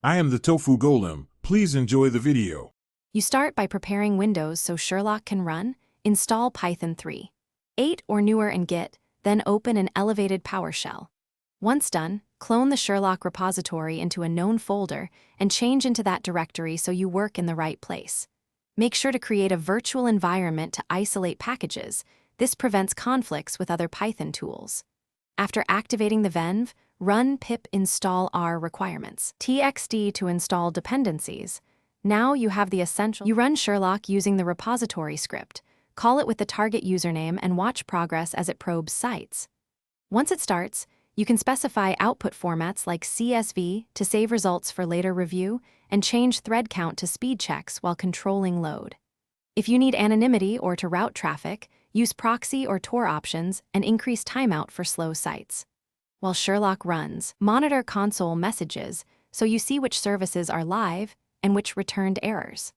I am the Tofu Golem. Please enjoy the video. You start by preparing Windows so Sherlock can run. Install Python 3.8 or newer in Git, then open an elevated PowerShell. Once done, clone the Sherlock repository into a known folder and change into that directory so you work in the right place. Make sure to create a virtual environment to isolate packages. This prevents conflicts with other Python tools. After activating the venv, run pip install r requirements txt to install dependencies. Now you have the essential. You run Sherlock using the repository script. Call it with the target username and watch progress as it probes sites. Once it starts, you can specify output formats like CSV to save results for later review and change thread count to speed checks while controlling load. If you need anonymity or to route traffic, use proxy or Tor options and increase timeout for slow sites. While Sherlock runs, monitor console messages so you see which services are live and which returned errors.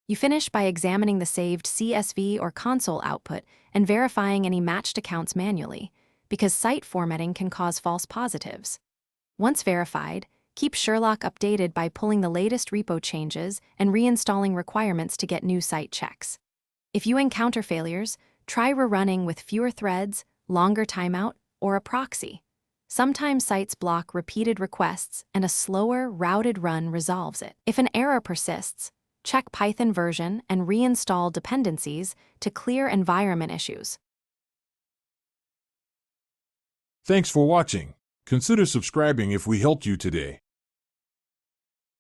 You finish by examining the saved CSV or console output and verifying any matched accounts manually, because site formatting can cause false positives. Once verified, keep Sherlock updated by pulling the latest repo changes and reinstalling requirements to get new site checks. If you encounter failures, try rerunning with fewer threads, longer timeout, or a proxy. Sometimes sites block repeated requests and a slower, routed run resolves it. If an error persists, check Python version and reinstall dependencies to clear environment issues. Thanks for watching. Consider subscribing if we helped you today.